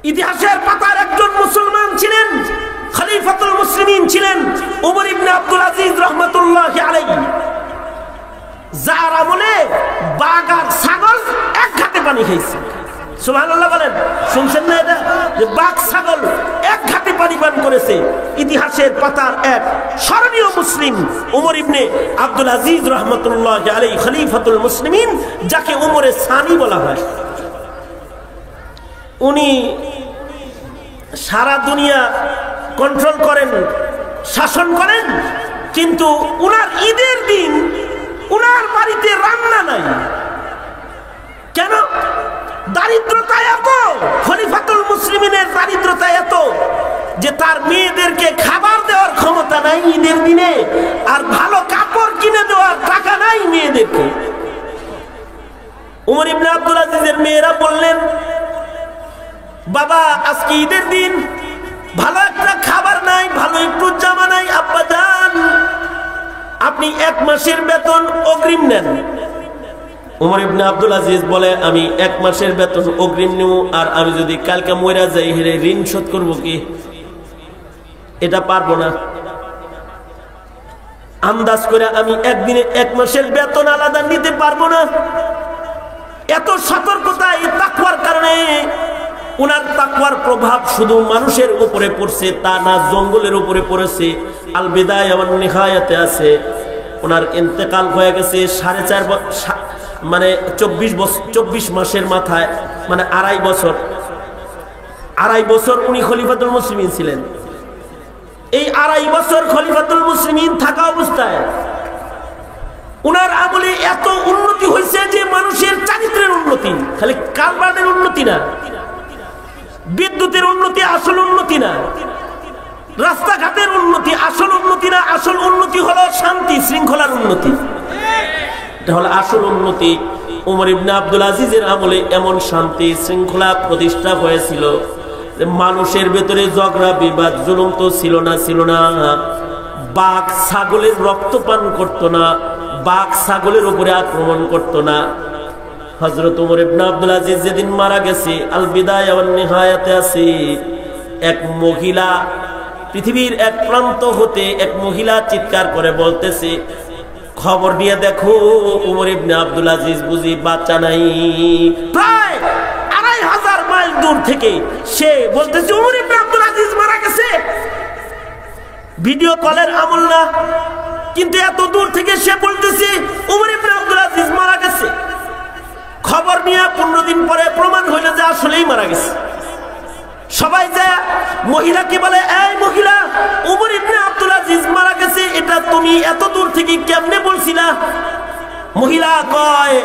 ইতিহাসের পাতার একজন মুসলমান ছিলেন, খলিফাতুল মুসলিমিন ছিলেন উমর ইবনে আব্দুল আজিজ রাহমাতুল্লাহি আলাইহি, যার আমলে বাঘ আর ছাগল এক ঘাটে পানি খাইছে। সুবহানাল্লাহ বলেন, শুনছেন না এটা? যে বাঘ ছাগল এক ঘাটে পানি পান করেছে। ইতিহাসের পাতার এক স্মরণীয় মুসলিম উমর ইবনে আব্দুল আজিজ রাহমাতুল্লাহি আলাইহি, খলিফাতুল মুসলিমিন, যাকে উমরে সানি বলা হয়। উনি সারা দুনিয়া কন্ট্রোল করেন, শাসন করেন, কিন্তু উনার ঈদের দিন উনার বাড়িতে রান্না নাই। কেন? দারিদ্রতা এত, খলিফাতুল মুসলিমিনের দারিদ্রতা এত যে তার মেয়েদেরকে খাবার দেওয়ার ক্ষমতা নাই ঈদের দিনে, আর ভালো কাপড় কিনে দেওয়ার টাকা নাই মেয়েদেরকে। উমর ইবনে আব্দুল আজিজের মেয়েরা বললেন, বাবা আজকে ঈদের দিন, ভালো একটা খাবার নাই, ভালো একটু জামা নাই, আব্বা যান আপনি 1 মাসের বেতন অগ্রিম নেন। উমর ইবনে আব্দুল আজিজ বলে, আমি 1 মাসের বেতন অগ্রিম নেব, আর আমি যদি কালকে মরে যাই হেরে ঋণ শোধ করবো কি? এটা পারবো না। আন্দাজ করে আমি একদিনে 1 মাসের বেতন আলাদা নিতে পারবো না। এত সতর্কতা এই তাকওয়ার কারণে। উনার তাকওয়ার প্রভাব শুধু মানুষের উপরে পড়ছে তা না, জঙ্গলের উপরে পড়েছে। আল বিদায়া ওয়ান নিহায়াতে আছে, ওনার ইন্তেকাল হয়ে গেছে 4.5 বছর, মানে 24 মাসের মাথায়, মানে 2.5 বছর উনি খলিফাতুল মুসলিমিন ছিলেন। এই 2.5 বছর খলিফাতুল মুসলিমিন থাকা অবস্থায় উনার আমলে এত উন্নতি হয়েছে যে মানুষের চারিত্রের উন্নতি, খালি কারবারের উন্নতি না, বিদ্যুতের উন্নতি আসল উন্নতি না, রাস্তাঘাটের উন্নতি আসল উন্নতি না, আসল উন্নতি হলো শান্তি শৃঙ্খলার উন্নতি। এটা হলো আসল উন্নতি। উমর ইবনে আব্দুল আজিজের আমলে এমন শান্তি শৃঙ্খলা প্রতিষ্ঠা হয়েছিল যে মানুষের ভেতরে ঝগড়া বিবাদ জুলুম তো ছিল না। বাঘ ছাগলের রক্ত পান করতো না, বাঘ ছাগলের উপরে আক্রমণ করতো না। হযরত উমর ইবনে আব্দুল আজিজ যেদিন মারা গেছে, আল বিদায়া ওয়ান নিহায়াতে আছে, এক মহিলা, পৃথিবীর এক প্রান্ত হতে এক মহিলা চিৎকার করে বলতেছে, খবর নিয়ে দেখো উমর ইবনে আব্দুল আজিজ বুঝি বাচ্চা নাই। প্রায় 2500 মাইল দূর থেকে সে বলতেছে উমর ইবনে আব্দুল আজিজ মারা গেছে। ভিডিও কলের আমল না, কিন্তু এত দূর থেকে সে বলতেছে উমর ইবনে আব্দুল আজিজ মারা গেছে। খবর নিয়ে 15 দিন পরে প্রমাণ হইল যে আসলেই মারা গেছে। সবাই যায় মহিলাকে বলে, এই মহিলা, উমর ইবনে আব্দুল আজিজ মারা গেছে, এটা তুমি এত দূর থেকে কেমনে বলছিলা? মহিলা কয়,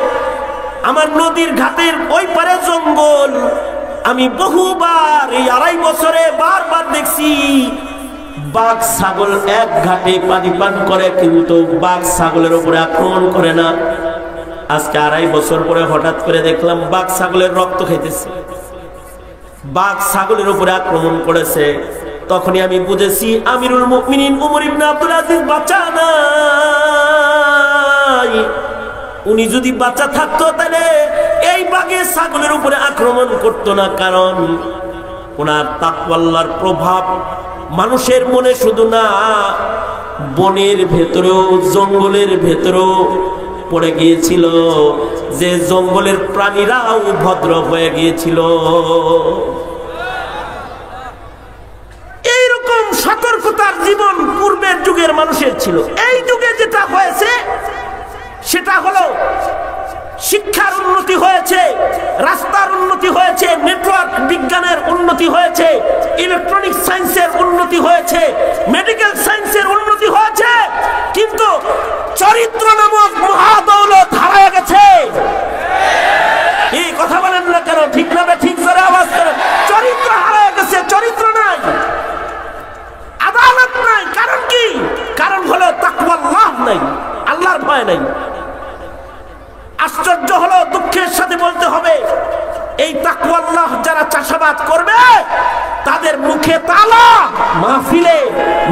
আমার নদীর ঘাটের ওই পারে জঙ্গল, আমি বহুবার এই 2.5 বছরে বারবার দেখছি বাঘ ছাগল এক ঘাটে পানি পান করে, কিন্তু বাঘ ছাগলের উপরে আক্রমণ করে না। আজকে 2.5 বছর পরে হঠাৎ করে দেখলাম বাঘ ছাগলের রক্ত খাইতেছে, বাঘ ছাগলের উপরে আক্রমণ করেছে। তখনই আমি বুঝেছি আমিরুল মুমিনিন উমর ইবনে আব্দুল আজিজ বাচ্চা নাই। উনি যদি বাচ্চা থাকতো তাহলে এই বাঘে ছাগলের উপরে আক্রমণ করতো না, কারণ ওনার তাকওয়া আল্লাহর প্রভাব মানুষের মনে শুধু না, বনের ভেতরেও জঙ্গলের ভেতরেও পড়ে গিয়েছিল, যে জঙ্গলের প্রাণীরাও ভদ্র হয়ে গিয়েছিল। এইরকম সতর্কতার জীবন পূর্বের যুগের মানুষের ছিল। এই যুগে যেটা হয়েছে সেটা হলো শিক্ষার উন্নতি হয়েছে, রাস্তার উন্নতি হয়েছে, নেটওয়ার্ক বিজ্ঞানের উন্নতি হয়েছে, ইলেকট্রনিক সায়েন্সের উন্নতি হয়েছে, মেডিকেল সায়েন্সের উন্নতি হয়েছে, কিন্তু চরিত্র নামক মহাদৌলত হারিয়ে গেছে। এই কথা বলেন না কেন? ঠিক না? ঠিক করে আওয়াজ করেন। চরিত্র হারিয়ে গেছে, চরিত্র নাই, আদালত নাই। কারণ কি? কারণ হলো তাকওয়া আল্লাহ নাই, আল্লাহর ভয় নাই। আশ্চর্য হলো, দুঃখের সাথে বলতে হবে, এই তাকওয়া আল্লাহ যারা চাষাবাদ করবে তাদের মুখে তালা, মাহফিলে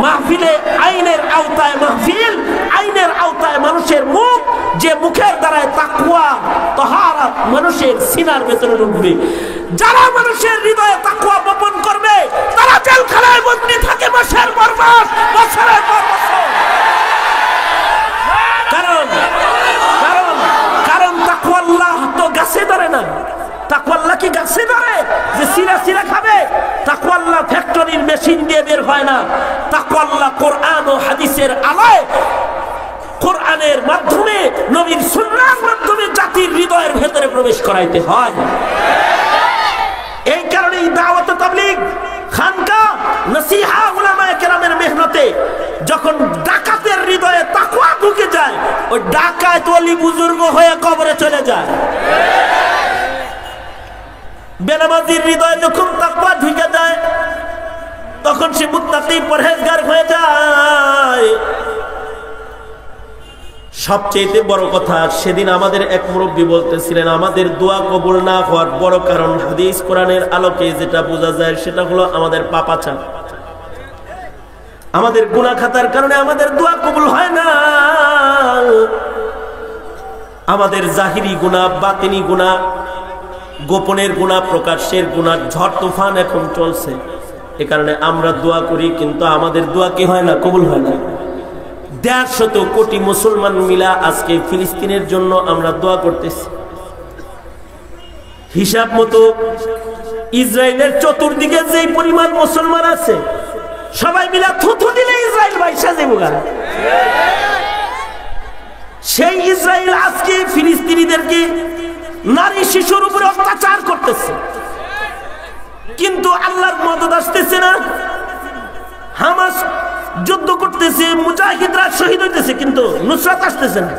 মাহফিলে আইনের আওতায় মাহফিল, আইনের আওতায় মানুষের মুখ, যে মুখের দ্বারায় তাকওয়া তাহারাত মানুষের সিনার ভেতরে ঢুকবে। যারা মানুষের হৃদয়ে তাকওয়া সিরা সিরা খাবে। তাকওয়া আল্লাহ ফ্যাক্টরির মেশিন দিয়ে বের হয় না। তাকওয়া আল্লাহ কোরআন ও হাদিসের আলোয়, কোরআনের মাধ্যমে, নবীর সুন্নাহর মাধ্যমে জাতির হৃদয়ের ভেতরে প্রবেশ করাইতে হয়। এই কারণেই দাওয়াত ও তাবলীগ, খানকা, নসিহা, উলামায়ে কেরামের মেহনতে যখন ডাকাতের হৃদয়ে তাকওয়া ঢুকে যায়, ওই ডাকাত ওলি বুজুর্গ হয়ে কবরে চলে যায়। বেনামাজির হৃদয়ে যখন তাকওয়া ঢুকে যায়, তখন সে মুত্তাকি পরহেজগার হয়ে যায়। সবচেয়ে বড় কথা, সেদিন আমাদের এক মুরব্বী বলতেছিলেন, আমাদের দোয়া কবুল না হওয়ার বড় কারণ হাদিস কোরআনের আলোকে যেটা বোঝা যায় সেটা হলো আমাদের পাপ আচার। আমাদের গুনাহ খাতার কারণে আমাদের দোয়া কবুল হয় না। আমাদের জাহিরি গুনাহ, বাতিনি গুনাহ, গোপনের গুনাহ, প্রকাশ্যের গুনাহ, ঝড় তুফান এখন চলছে। এ কারণে আমরা দোয়া করি, কিন্তু আমাদের দোয়া কি হয় না, কবুল হয় না। 150 কোটি মুসলমান মিলা আজকে ফিলিস্তিনের জন্য আমরা দোয়া করতেছি। হিসাব মতো ইসরায়েলের চতুর্দিকে যে পরিমাণ মুসলমান আছে, সবাই মিলা থুথু দিলে ইসরায়েল বাইসা যাবে। সেই ইসরায়েল আজকে ফিলিস্তিনিদেরকে, নারী শিশুর উপরে অত্যাচার করতেছে, কিন্তু আল্লাহর মদদ আসতেছে না। হামাস যুদ্ধ করতেছে, মুজাহিদরা শহীদ হইতেছে, কিন্তু নুসরাত আসতেছে না।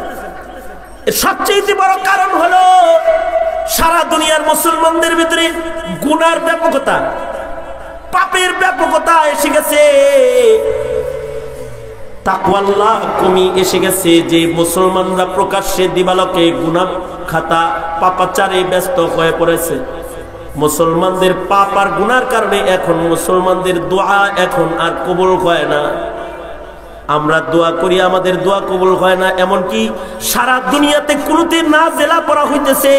সবচেয়ে বড় কারণ হলো সারা দুনিয়ার মুসলমানদের ভিতরে গুনার ব্যাপকতা, পাপের ব্যাপকতা এসে গেছে, তাকওয়াল্লাহ কমি এসে গেছে। যে মুসলমানরা প্রকাশ্যে দিবালোকে গুনাহ খাতা, পাপাচারে ব্যস্ত হয়ে পড়েছে। মুসলমানদের পাপ আর গুনার কারণে এখন মুসলমানদের দোয়া এখন আর কবুল হয় না। আমরা দোয়া করি, আমাদের দোয়া কবুল হয় না। এমনকি সারা দুনিয়াতে কুনুতে নাজিলা পড়া হইতেছে,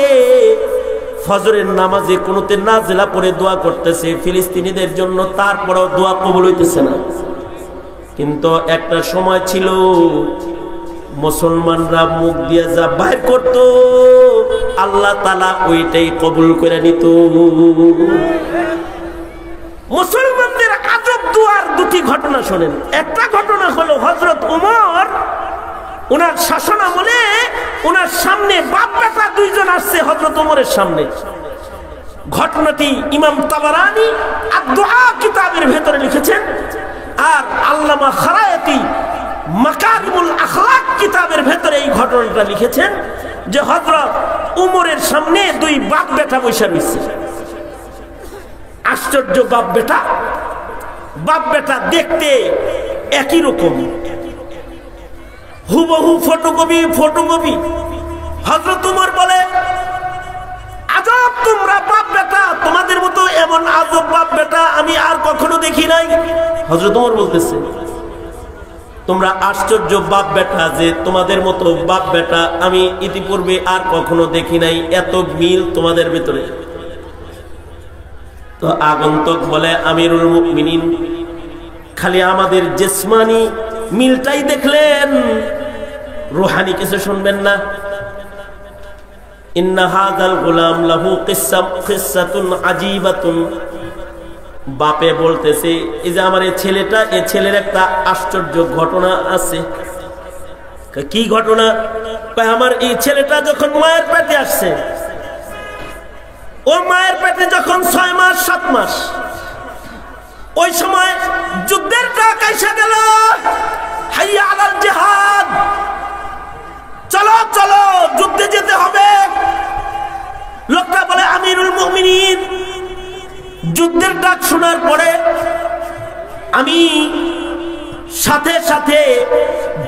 ফজরের নামাজে কুনুতে নাজিলা পড়ে দোয়া করতেছে ফিলিস্তিনিদের জন্য, তারপরেও দোয়া কবুল হইতেছে না। কিন্তু একটা সময় ছিল মুসলমানরা মুখ দিয়ে যা বাইর করত, আল্লাহ তাআলা ওইটাই কবুল করে নিত। মুসলমানদের আজব দুয়ার দুটি ঘটনা শোনেন। একটা ঘটনা হলো হযরত ওমর, ওনার শাসন আমলে ওনার সামনে বাপ বেটা দুইজন আসছে হযরত ওমরের সামনে। ঘটনাটি ইমাম তাবারানী আদ-দুআ কিতাবের ভেতরে লিখেছেন, আর আল্লামা খারায়াতি মাকারিমুল আখলাক কিতাবের ভেতরে এই ঘটনাটা লিখেছেন যে হযরত উমরের সামনে দুই বাপ বেটা বসে রয়েছে। আশ্চর্য, বাপ বেটা দেখতে একই রকম, হুবহু ফটোকপি। হযরত উমর বলে, আজব তোমরা বাপ বেটা, তোমাদের মতো এমন আজব বাপ বেটা আমি আর কখনো দেখি নাই। হযরত উমর বলতেছে, তোমরা আশ্চর্য বাপ বেটা, যে তোমাদের মতো বাপ বেটা আমি ইতিপূর্বে আর কখনো দেখি নাই, এত মিল তোমাদের ভিতরে। তো আগন্তুক বলে, আমিরুল মুমিনিন, খালি আমাদের জিসমানি মিলটাই দেখলেন, রূহানি কিছু শুনবেন না? ইন্না হাযাল গুলাম লাহু কিসসাতুন আজীবাতুন। বাপে বলতেছে, এই যে আমার এই ছেলেটা, এই ছেলের একটা আশ্চর্য ঘটনা আছে। কি ঘটনা? আমার এই ছেলেটা যখন মায়ের পেটে আসছে, ও মায়ের পেটে যখন 6 মাস 7 মাস, ওই সময় যুদ্ধের ডাক এসে গেল, হাইয়া আলাল জিহাদ, চলো চলো যুদ্ধে যেতে হবে। লোকটা বলে, আমিরুল মুমিনিন, যুদ্ধের ডাক শোনার পরে আমি সাথে সাথে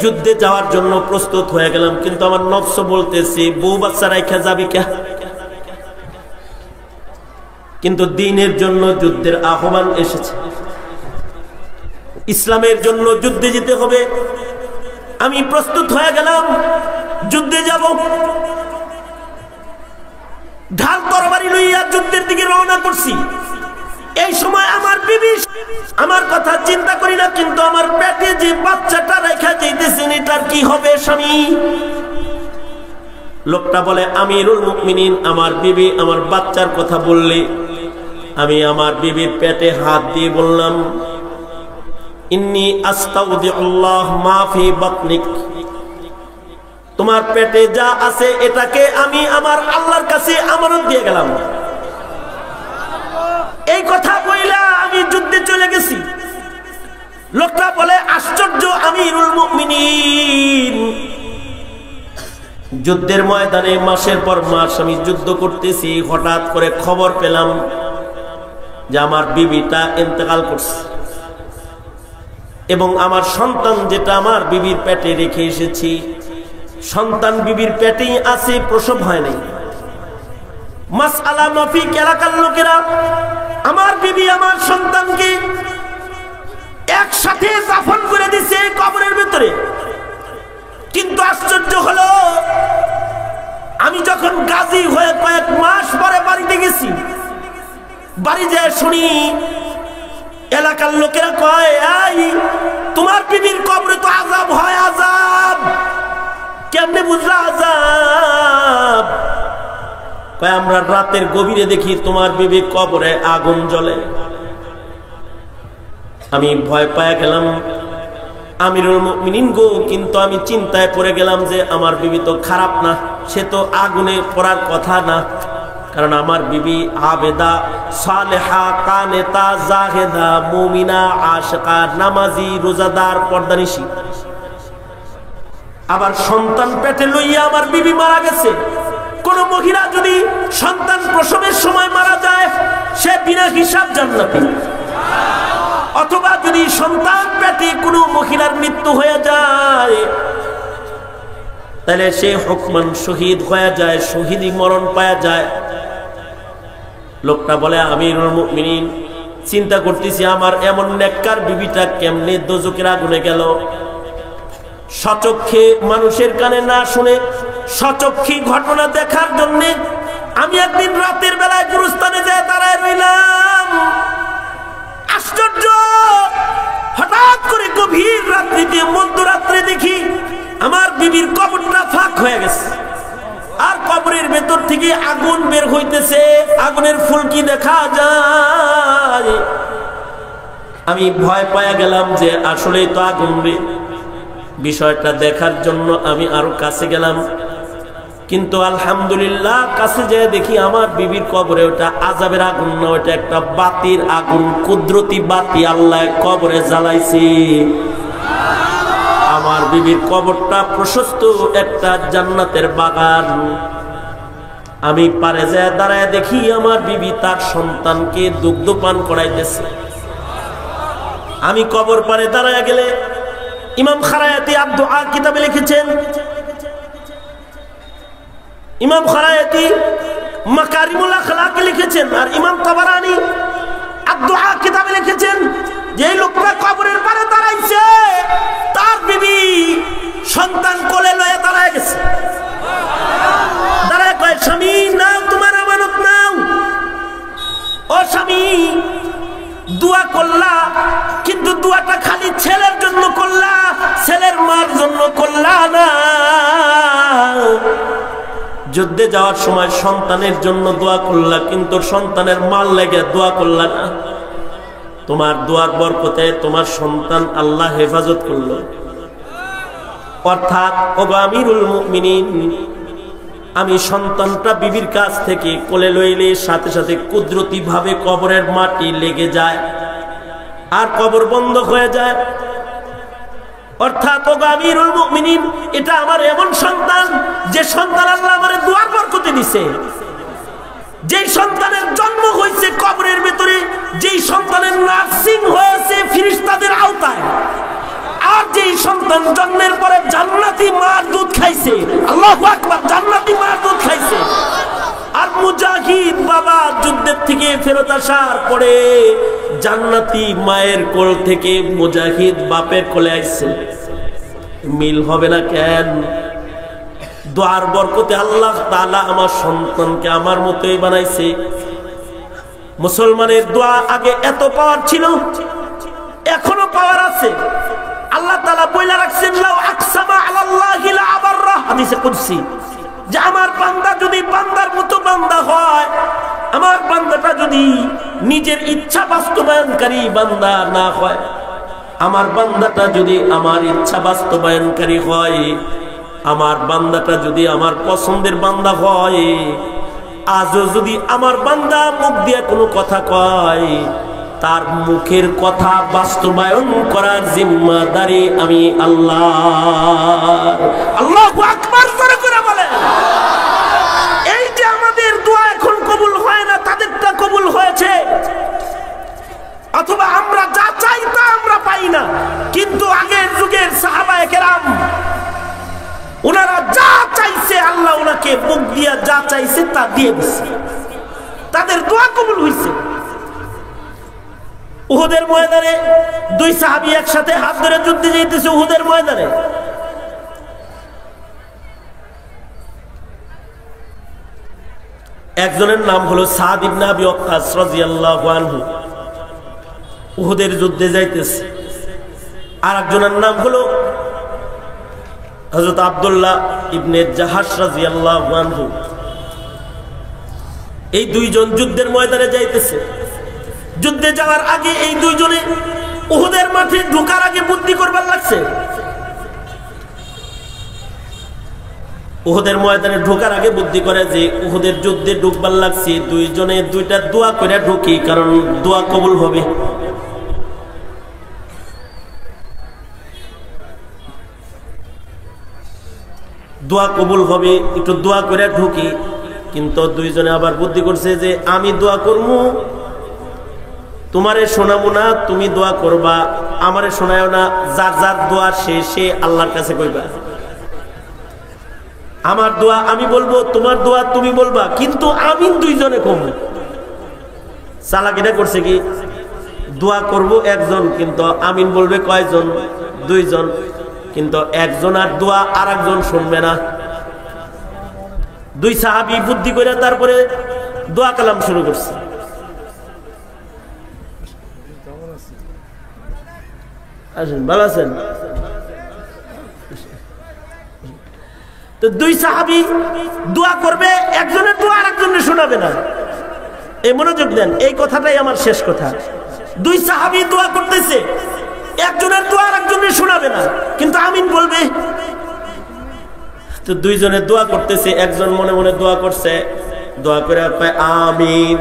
যুদ্ধে যাওয়ার জন্য প্রস্তুত হয়ে গেলাম, কিন্তু আমার নফস বলতেছে, বউ বাচ্চা রাইখা যাবি কে? কিন্তু দ্বীনের জন্য যুদ্ধের আহ্বান এসেছে, ইসলামের জন্য যুদ্ধে যেতে হবে। আমি প্রস্তুত হয়ে গেলাম, যুদ্ধে যাব। ঢাল তরবারি লইয়া যুদ্ধের দিকে রওনা করছি। এই সময় আমার বিবি, আমার কথা চিন্তা করি না, কিন্তু আমার পেটে যে বাচ্চাটা রেখা যাইতেছেন, এটার কি হবে স্বামী? লোকটা বলে, আমিরুল মুমিনিন, আমার বিবি আমার বাচ্চার কথা বললে আমি আমার বিবির পেটে হাত দিয়ে বললাম, ইন্নী আস্তাউদিউল্লাহ মা ফি বাতনিক, তোমার পেটে যা আছে এটাকে আমি আমার আল্লাহর কাছে আমানত দিয়ে গেলাম। এই কথা বইলা আমি যুদ্ধে চলে গেছি। লোকটা বলে, আশ্চর্য আমিরুল মুমিনিন, যুদ্ধের ময়দানে মাসের পর মাস আমি যুদ্ধ করতেছি, হঠাৎ করে খবর পেলাম যে আমার বিবিটা ইন্তেকাল করছে এবং আমার সন্তান যেটা আমার বিবির পেটে রেখে এসেছি, সন্তান বিবির পেটেই আছে, প্রসব হয় নাই। মাসআলা মাফিক এলাকার লোকেরা আমার বিবি আমার সন্তানকে একসাথে দাফন করে দিছে কবরের ভিতরে। কিন্তু আশ্চর্য হলো, আমি যখন গাজী হয়ে কয়েক মাস পরে বাড়িতে গেছি, বাড়ি যায় শুনি এলাকার লোকেরা কয়, এই তোমার বিবির কবরে তো আযাব হয়। আযাব কেমনে বুঝলা আযাব? কয়, আমরা রাতের গভীরে দেখি তোমার বিবির কবরে আগুন জ্বলে। আমি ভয় পেয়ে গেলাম, আমিরুল মুমিনিন গো, কিন্তু আমি চিন্তায় পড়ে গেলাম যে আমার বিবি তো খারাপ না, সে তো আগুনে পড়ার কথা না, কারণ আমার বিবি আবেদা, সালেহা, কানেতা, জাহেদা, মুমিনা, আশিকা, নামাজি, রোজাদার, পর্দানিশী। আবার সন্তান পেটে লইয়া আমার বিবি মারা গেছে। কোন মহিলা যদি সন্তান প্রসবের সময় মারা যায়, সে বিনা হিসাব জান্নাতি। অথবা যদি সন্তান পেটে কোনো মহিলার মৃত্যু হয়ে যায়, তাহলে সে হুকমান শহীদ হয়ে যায়, শহীদি মরণ পাওয়া যায়। লোকটা বলে, আমিরুল মুমিনিন, চিন্তা করতেছি আমার এমন নেককার বিবিটা কেমনে দোজখের আগুনে গেল। সচক্ষে, মানুষের কানে না শুনে, সচক্ষে ঘটনা দেখার জন্য আমি একদিন রাতের বেলায় গুরুস্থানে যেয়ে দাঁড়ায় রইলাম। আশ্চর্য, হঠাৎ করে গভীর রাত্রিতে, মধ্যরাত্রে দেখি আমার বিবির কবরটা ফাঁক হয়ে গেছে, আর কবরের ভেতর থেকে আগুন বের হইতেছে, আগুনের ফুলকি দেখা যায়। আমি ভয় পায়া গেলাম যে আসলেই তো আগুন। বিষয়টা দেখার জন্য আমি আরো কাছে গেলাম, কিন্তু আলহামদুলিল্লাহ কাছে যেয়ে দেখি আমার বিবির কবরে ওটা আযাবের আগুন না, ওটা একটা বাতির আগুন, কুদরতি বাতি আল্লাহ কবরে জ্বালাইছে। আমার বিবির কবরটা প্রশস্ত একটা জান্নাতের বাগান। আমি পারে যেয়ে দাঁড়ায় দেখি আমার বিবি তার সন্তানকে দুগ্ধ পান করাইতেছে। আমি কবর পারে দাঁড়ায় গেলে, ইমাম খারায়াতি আদ-দুআ কিতাবে লিখেছেন, ইমাম খারায়াতি মাকারিমুল আখলাকে লিখেছেন, আর ইমাম তাবারানি আদ-দুআ কিতাবে লিখেছেন যে লোকটা কবরের পারে দাঁড়াইছে, তার বিবি সন্তান কোলে লয়ে দাঁড়ায় গেছে। দাঁড়ায় কয়, স্বামী নাও তোমার আমানত নাও। ও স্বামী, দোয়া করলা, কিন্তু দোয়াটা খালি ছেলের জন্য করলা, ছেলের মার জন্য করলা না। যুদ্ধে যাওয়ার সময় সন্তানের জন্য দোয়া করলা, কিন্তু সন্তানের মাল লেগে দোয়া করলা না। তোমার দোয়ার বরকতে তোমার সন্তান আল্লাহ হেফাজত করলো। অর্থাৎ ওগো আমিরুল মুমিনিন, আমি সন্তানটা বিবির কাছ থেকে কোলে লইলে সাথে সাথে কুদরতি ভাবে কবরের মাটি লেগে যায় আর কবর বন্ধ হয়ে যায়। অর্থাৎ ওগো আমিরুল মুমিনিন, এটা আমার এমন সন্তান যে সন্তান আল্লাহ আমারে দোয়ার বরকতে দিয়েছে। যেই সন্তানের জন্ম হয়েছে কবরের ভেতরে, যেই সন্তানের নার্সিং হয়েছে ফেরেশতাদের আওতায়, আর যেই সন্তান জন্মের পরে জান্নাতি মার দুধ খাইছে, আল্লাহু আকবার, জান্নাতি মার দুধ খাইছে। আর মুজাহিদ বাবা যুদ্ধের থেকে ফেরত আসার পরে জান্নাতি মায়ের কোল থেকে মুজাহিদ বাপের কোলে আইছে। মিল হবে না কেন? দোয়ার বরকতে আল্লাহ তাআলা আমার সন্তানকে আমার মতোই বানাইছে। মুসলমানের দোয়া আগে এত পাওয়ার ছিল, এখনো পাওয়ার আছে। আল্লাহ তাআলা বইলা রাখছেন, লাউ আকসামা আলাল্লাহি লা আবাররা, হাদিসে কুদসি, যে আমার বান্দা যদি বান্দার মতো বান্দা হয়, আমার বান্দাটা যদি নিজের ইচ্ছা বাস্তবায়নকারী বান্দা না হয়, আমার বান্দাটা যদি আমার ইচ্ছা বাস্তবায়নকারী হয়, আমার বান্দাটা যদি আমার পছন্দের বান্দা হয়, আজও যদি আমার বান্দা মুখ দিয়ে কোনো কথা কয়, তার মুখের কথা বাস্তবায়ন করার জিম্মাদারি আমি আল্লাহ। আল্লাহু আকবার করে বলেন। এই যে আমাদের দোয়া এখন কবুল হয় না, তাদেরটা কবুল হয়েছে, অথবা আমরা যা চাই তা আমরা পাই না, কিন্তু আগের যুগের সাহাবায়ে কেরাম ওনারা যা চাইছে আল্লাহ ওনাকে মুখ দিয়া যা চাইছে তা দিয়ে দিচ্ছে, তাদের দোয়া কবুল হয়েছে। উহুদের ময়দানে দুই সাহাবী একসাথে হাত ধরে যুদ্ধে যেতেছে। উহুদের ময়দানে একজনের নাম হলো সাদ ইবনে আবি ওয়াক্কাস রাদিয়াল্লাহু আনহু, উহুদের যুদ্ধে যাইতেছে। আর একজনের নাম হলো হযরত আব্দুল্লাহ ইবনে জাহাশ রাদিয়াল্লাহু আনহু। এই দুইজন যুদ্ধের ময়দানে যাইতেছে। যুদ্ধে যাওয়ার আগে এই দুইজনে উহুদের মাঠে ঢোকার আগে বুদ্ধি করবার লাগছে। উহুদের ময়দানে ঢোকার আগে বুদ্ধি করে যে উহুদের যুদ্ধে ঢুকবার লাগছে, দুইজনে দুইটা দোয়া করে ঢুকি, কারণ দোয়া কবুল হবে। দোয়া কবুল হবে, একটু দোয়া করে ঢুকি। কিন্তু দুইজনে আবার বুদ্ধি করছে যে আমি দোয়া করবো, তোমারে শোনাবো না, তুমি দোয়া করবা, আমারে শোনায়ও না। যার যার দোয়া সে আল্লাহর কাছে কইবা। আমার দোয়া আমি বলবো, তোমার দোয়া তুমি বলবা, কিন্তু আমিন দুইজনে কম। চালাকিটা করছে কি, দোয়া করব একজন, কিন্তু আমিন বলবে কয়জন? দুইজন। কিন্তু একজন আর দোয়া আর একজন শুনবে না। দুই সাহাবী বুদ্ধি করে তারপরে দোয়া কালাম শুরু করছে। আসেন, ভালো আছেন? তো দুই সাহাবী দোয়া করবে, একজনের দোয়া আর একজনের শোনাবে না। এই মনোযোগ দেন, এই কথাটাই আমার শেষ কথা। দুই সাহাবী দোয়া করতেছে, একজনের দোয়া আর একজনের শোনাবে না, কিন্তু আমিন বলবে। তো দুইজনে দোয়া করতেছে, একজন মনে মনে দোয়া করছে, দোয়া করে কয় আমিন।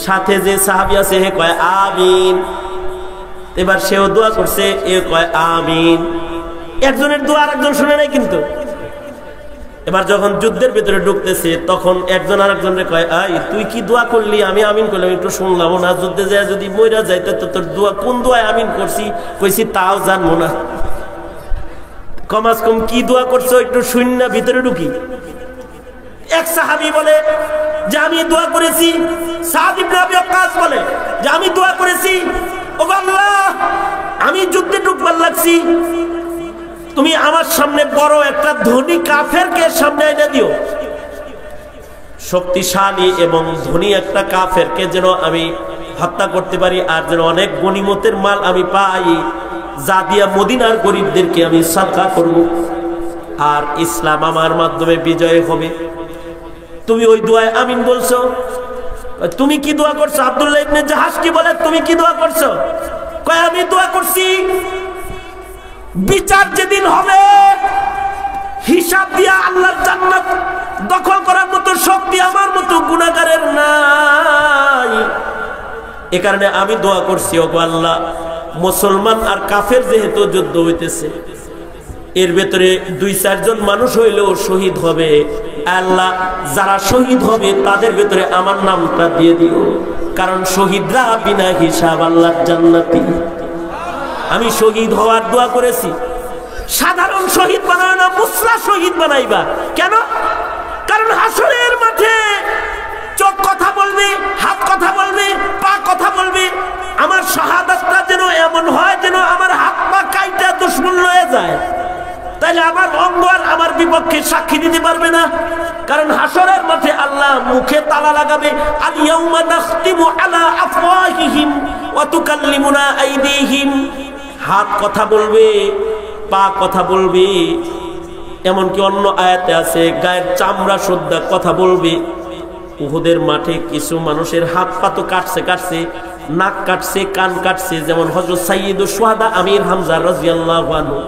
সাথে যে সাহাবী আছে হে কয় আমিন। এবার সেও দোয়া করছে, এ কয় আমিন। একজনের দোয়া আর একজন শুনে নাই। কিন্তু এবার যখন যুদ্ধের ভিতরে ঢুকতেছে, তখন একজন আর একজনের কয় আই তুই কি দোয়া করলি? আমি আমিন করলাম, একটু শুনলাম না। যুদ্ধে যায় যদি মইরা যাইতে তো তোর দোয়া কোন দোয়ায় আমিন করছি কইছি তাও জানবো না। কমাস কম কি দোয়া করছো একটু শূন্য ভিতরে ঢুকি। এক সাহাবী বলে যে আমি দোয়া করেছি, সাদ ইবনে আবি ওয়াক্কাস বলে যে আমি দোয়া করেছি, ও আল্লাহ আমি যুদ্ধে ঢুকবার লাগছি, তুমি আমার সামনে বড় একটা ধনী কাফেরকে সামনে এনে দিও। শক্তিশালী এবং ধনী একটা কাফেরকে যেন আমি হত্যা করতে পারি, আর যেন অনেক গনিমতের মাল আমি পাই, যা দিয়া মদিনার গরিবদেরকে আমি সাদকা করব, আর ইসলাম আমার মাধ্যমে বিজয় হবে। তুমি ওই দোয়ায় আমিন বলছো। তুমি কি দোয়া করছো? আব্দুল্লাহ ইবনে জাহাশ কি বলে, তুমি কি দোয়া করছো? কয় আমি দোয়া করছি বিচার যেদিন হবে হিসাব দিয়া আল্লাহর জান্নাত দখল করার মতো শক্তি আমার মতো গুনাহগারের নাই। এ কারণে আমি দোয়া করছি, ওগো আল্লাহ মুসলমান আর কাফের যেহেতু যুদ্ধ হইতেছে, এর ভেতরে 2-4 জন মানুষ হইলেও শহীদ হবে, আল্লাহ যারা শহীদ হবে তাদের ভেতরে আমার নামটা দিয়ে দিও, কারণ শহীদরা বিনা হিসাব আল্লাহর জান্নাতি। আমি শহীদ হওয়ার দোয়া করেছি। সাধারণ শহীদ বানাও না, মুসলা শহীদ বানাইবা। কেন? কারণ হাসরের মাঠে চোখ কথা বলবে, হাত কথা বলবে, পা কথা বলবে। আমার শাহাদাতটা যেন এমন হয় যেন আমার হাত পা কাইটা দুশমন লয়ে যায়, তাইলে আমার অঙ্গ আর আমার বিপক্ষে সাক্ষী দিতে পারবে না। কারণ হাসরের মাঠে আল্লাহ মুখে তালা লাগাবে, আল ইয়াউমা নাখতিমু আলা আফওয়াহিহিম ওয়া তুকাল্লিমুনা আইদিহিম। হাত কথা বলবে, পা কথা বলবে, এমনকি অন্য আয়াতে আছে গায়ের চামড়া সুদ্ধা কথা বলবে। উহুদের মাঠে কিছু মানুষের হাত পা তো কাটছে, নাক কাটছে, কান কাটছে, যেমন হযরত সাইয়্যিদুশ শুহাদা আমির হামজা রাদিয়াল্লাহু আনহু,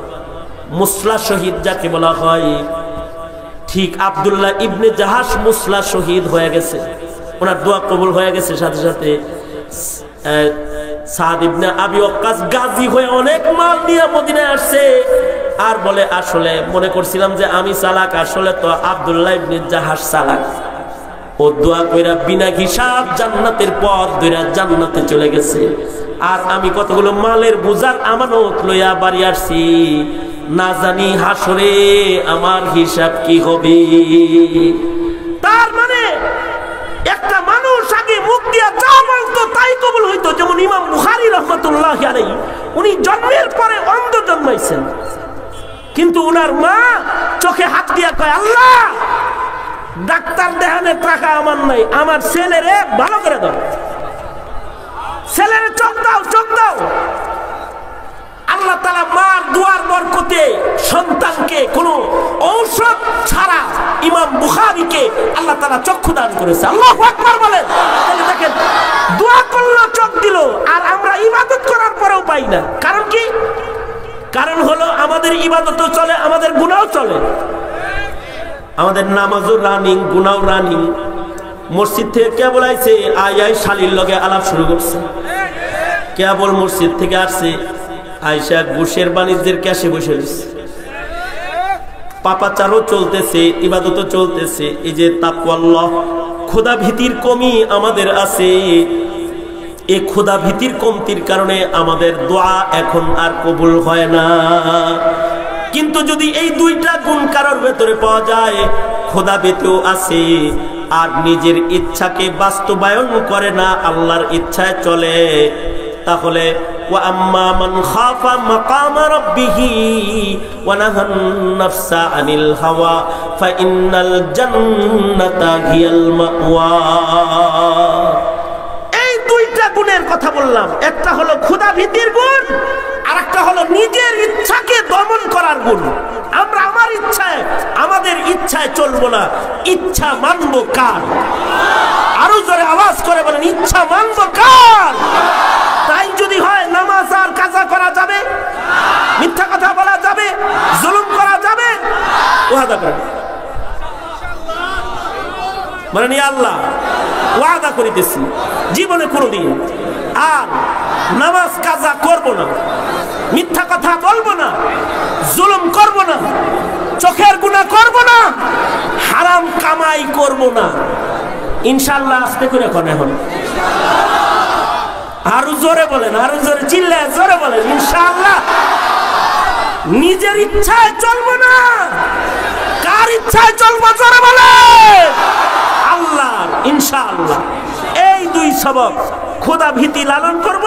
মুসলা শহীদ যাকে বলা হয়। ঠিক আব্দুল্লাহ ইবনে জাহাশ মুসলা শহীদ হয়ে গেছে, ওনার দোয়া কবুল হয়ে গেছে। সাথে সাথে সাদ ইবনে আবি ওয়াক্কাস গাজী হয়ে অনেক মাল নিয়ে মদিনায় আসছে, আর বলে আসলে মনে করছিলাম যে আমি চালাক, আসলে তো আব্দুল্লাহ ইবনে জাহাশ চালাক। ও দোয়া কইরা বিনা হিসাব জান্নাতের পথ ধরে জান্নাতে চলে গেছে, আর আমি কতগুলো মালের বোঝার আমানত লইয়া বাড়ি আসছি, না জানি হাসরে আমার হিসাব কি হবে। তার মানে একটা মানুষ আগে মুখ দিয়া যা বলতো তাই কবুল হইতো। যেমন ইমাম বুখারী রাহমাতুল্লাহি আলাইহি, উনি জন্মের পরে অন্ধ জন্মাইছেন, কিন্তু উনার মা চোখে হাত দিয়া কয়, আল্লাহ ডাক্তার দেখানোর টাকা আমার নাই, আমার ছেলেরে ভালো করে দাও, ছেলেরে চোখ দাও, চোখ দাও। আল্লাহ তাআলা মার দুয়ার বরকতে সন্তানকে কোনো ঔষধ ছাড়া ইমাম বুখারীকে আল্লাহ তাআলা চক্ষু দান করেছে। আল্লাহু আকবার বলেন। তাহলে দেখেন, দোয়া করলো চোখ দিল, আর আমরা ইবাদত করার পরেও পাই না। কারণ কি? কারণ হলো আমাদের ইবাদতও চলে, আমাদের গুনাহও চলে, আমাদের নামাজও রানিং, গুনাহও রানিং। মসজিদ থেকে কেবল আইছে, আই শালির লগে আলাপ শুরু করছে, কেবল মসজিদ থেকে আসছে, আয়সা ঘুষের বাণিজ্যের ক্যাশে বসে রয়েছে, পাপাচারও চলতেছে, ইবাদতও চলতেছে। এই যে তাকওয়াল্লাহ, খোদা ভীতির কমি আমাদের আছে, এই খোদা ভীতির কমতির কারণে আমাদের দোয়া এখন আর কবুল হয় না। কিন্তু যদি এই দুইটা গুণ কারোর ভেতরে পাওয়া যায়, খোদা ভীতিও আছে আর নিজের ইচ্ছাকে বাস্তবায়ন করে না, আল্লাহর ইচ্ছায় চলে, তাহলে ওয়া আম্মা মান খাফা মাকামা রাব্বিহি ওয়া নাহান নাফসা আনিল হাওয়া ফা ইন্নাল জান্নাতা হিয়াল মাওয়া। এই দুইটা গুণের কথা বললাম, একটা হলো খোদা ভীতির গুণ, আর একটা হলো নিজের ইচ্ছাকে দমন করার গুণ। আমরা আমার ইচ্ছায়, আমাদের ইচ্ছায় চলবো না, ইচ্ছা মানবো কার? আরো জোরে আওয়াজ করে বলেন, ইচ্ছা মানবো কার? তাই যদি হয় নামাজ আর কাজা করা যাবে, মিথ্যা কথা বলা যাবে, জুলুম করা যাবে, ওয়াদা করেন, মানে আল্লাহ ওয়াদা করিতেছি জীবনে কোনোদিন আর নামাজ কাজা করব না, মিথ্যা কথা বলবো না, জুলুম করব না, চোখের গুনাহ করব না, হারাম কামাই করব না, ইনশাআল্লাহ। আস্তে করে এখন এখন আরো জোরে বলেন, আরো জোরে চিল্লায় জোরে বলেন, ইনশাআল্লাহ। নিজের ইচ্ছায় চলবো না, কার ইচ্ছায় চলবো? জোরে বলেন, আল্লাহর, ইনশাআল্লাহ। এই দুই সবক, খোদা ভীতি লালন করব,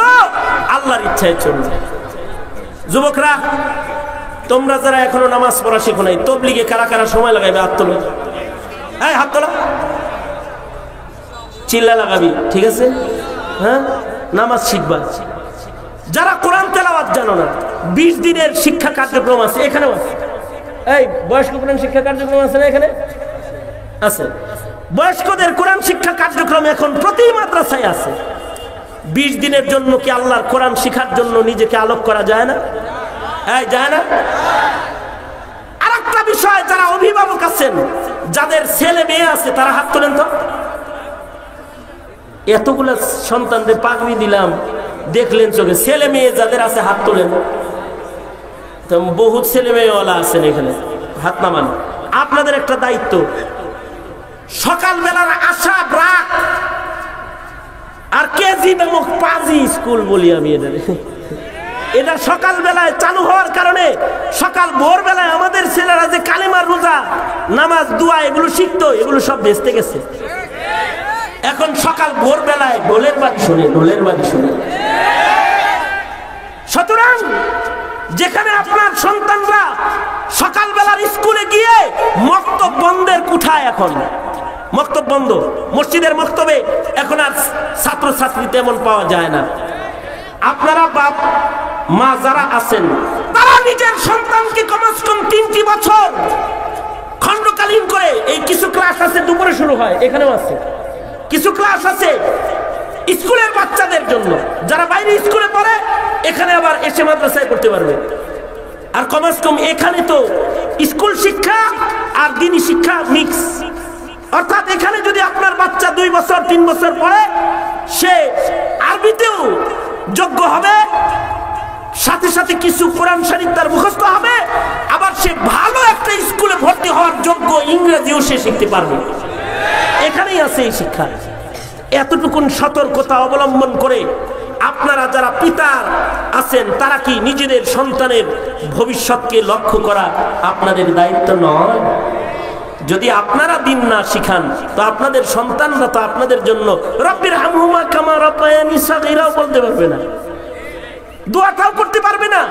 আল্লাহর ইচ্ছায় চলবো। যুবকরা, তোমরা যারা এখনো নামাজ পড়া শিখো নাই, তবলিগে কারা কারা সময় লাগাইবে? হাত তোলো, এই হাত তোলো, চিল্লা লাগাবি, ঠিক আছে? হ্যাঁ, নামাজ শিখবা। যারা কোরআন তেলাওয়াত জানো না, 20 দিনের শিক্ষা কার্যক্রম আছে, এখানেও আছে। এই বয়স্ক কোরআন শিক্ষা কার্যক্রম আছে না? এখানে আছে। বয়স্কদের কোরআন শিক্ষা কার্যক্রম এখন প্রতি মাদ্রাসায় আছে। 20 দিনের জন্য কি আল্লাহর কোরআন শিখার জন্য নিজেকে আলোক করা যায় না? এই যায় না? আরেকটা বিষয়, যারা অভিভাবক আছেন, যাদের ছেলে মেয়ে আছে, তারা হাত তোলেন তো। এতগুলা সন্তানদের পাগড়ি দিলাম, দেখলেন চোখে, ছেলে মেয়ে যাদের আছে হাত তোলেন। বহুত ছেলে মেয়েওয়ালা আছেন এখানে, হাত নামান। আপনাদের একটা দায়িত্ব, সকালবেলার আশা ব্রাক আর কেজি নামক পাজি স্কুল বলি আমি এদের, এটা সকালবেলায় চালু হওয়ার কারণে সকাল ভোরবেলায় আমাদের ছেলেরা যে কালেমার রোজা, নামাজ, দোয়া এগুলো শিখতো, এগুলো সব ভেস্তে গেছে। এখন সকাল ভোরবেলায় ঢোলের বাড়ি শুনে, ঢোলের বাড়ি শুনে। সুতরাং যেখানে আপনার সন্তানরা সকালবেলার স্কুলে গিয়ে মক্তব বন্ধের কুঠায়, এখন মক্তব বন্ধ, মসজিদের মক্তবে এখন আর ছাত্রছাত্রী তেমন পাওয়া যায় না। আপনারা বাপ মা যারা আছেন, তারা নিজের সন্তানকে কমসে কম 3টি বছর খণ্ডকালীন করে, এই কিছু ক্লাস আছে দুপুরে শুরু হয়, এখানেও আছে কিছু ক্লাস আছে স্কুলের বাচ্চাদের জন্য, যারা বাইরে স্কুলে পড়ে এখানে আবার এসে মাদ্রাসায় পড়তে পারবে। আর কমসে কম এখানে তো স্কুল শিক্ষা আর দ্বীনি শিক্ষা মিক্স, অর্থাৎ এখানে যদি আপনার বাচ্চা 2 বছর 3 বছর পড়ে, সে আরবিতেও যোগ্য হবে, সাথে সাথে কিছু কোরআন শরীফ তার মুখস্থ হবে, আবার সে ভালো একটা স্কুলে ভর্তি হওয়ার যোগ্য ইংরেজিও সে শিখতে পারবে। এখানেই আছে এই শিক্ষা। এতটুকুন সতর্কতা অবলম্বন করে আপনারা যারা পিতা আছেন, তারা কি নিজেদের সন্তানের ভবিষ্যৎকে লক্ষ্য করা আপনাদের দায়িত্ব নয়? যদি আপনারা দিন না শিখান তো আপনাদের সন্তানরা তো আপনাদের জন্য রব্বির হামহুমা কামা রাব্বায়ানি সাগীরাও বলতে পারবে না, দোয়াটাও করতে পারবে না।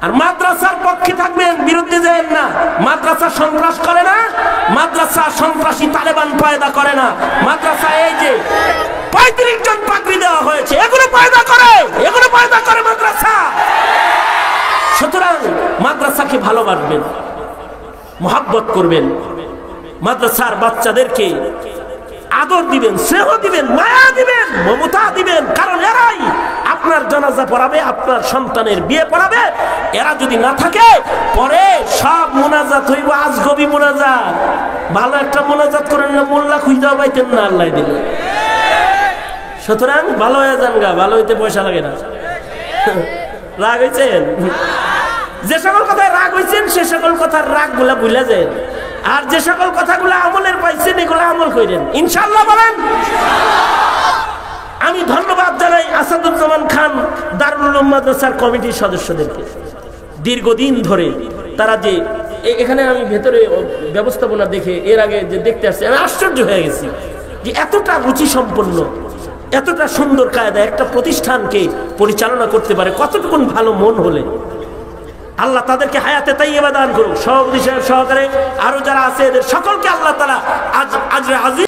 আর মাদ্রাসার পক্ষে থাকবেন, বিরুদ্ধে যাবেন না। মাদ্রাসা সন্ত্রাস করে না, মাদ্রাসা সন্ত্রাসী তালেবান পয়দা করে না। মাদ্রাসা এই যে 35 জন পাগড়ি দেওয়া হয়েছে, এগুলো পয়দা করে, এগুলো পয়দা করে মাদ্রাসা। সুতরাং মাদ্রাসাকে ভালোবাসবেন, মহব্বত করবেন, মাদ্রাসার বাচ্চাদেরকে আদর দিবেন, স্নেহ দিবেন, মায়া দিবেন, মমতা দিবেন, কারণ এরাই আপনার জানাজা পড়াবে, আপনার সন্তানের বিয়ে পড়াবে। এরা যদি না থাকে পরে সব মোনাজাত হইব আজগবি মোনাজাত। ভালো একটা মোনাজাত করেন না, মোল্লা খুঁজা পাইতেন না, আল্লাহ দিল। সুতরাং ভালো হয়ে যান গা, ভালো হইতে পয়সা লাগে না। রাগ হয়েছেন? যে সকল কথায় রাগ হয়েছেন সে সকল কথার রাগ গুলা ভুলে যায়, আর যে সকল কথাগুলো আমলের পাইছেন এগুলো আমল করেন ইনশাআল্লাহ। বলেন। আমি ধন্যবাদ জানাই আসাদুজ্জামান খান দারুল উলুম মাদ্রাসার কমিটির সদস্যদেরকে। দীর্ঘদিন ধরে তারা যে এখানে, আমি ভেতরে ব্যবস্থাপনা দেখে এর আগে যে দেখতে আসছি আমি আশ্চর্য হয়ে গেছি যে এতটা রুচি সম্পন্ন, এতটা সুন্দর কায়দা একটা প্রতিষ্ঠানকে পরিচালনা করতে পারে, কতটুকুন ভালো মন হলে। আল্লাহ তাদেরকে হায়াতে তাইয়্যিবা দান করুক। সভাপতি সাহেব সহকারে আরো যারা আছে এদের সকলকে আল্লাহ তাআলা আজরে আজিম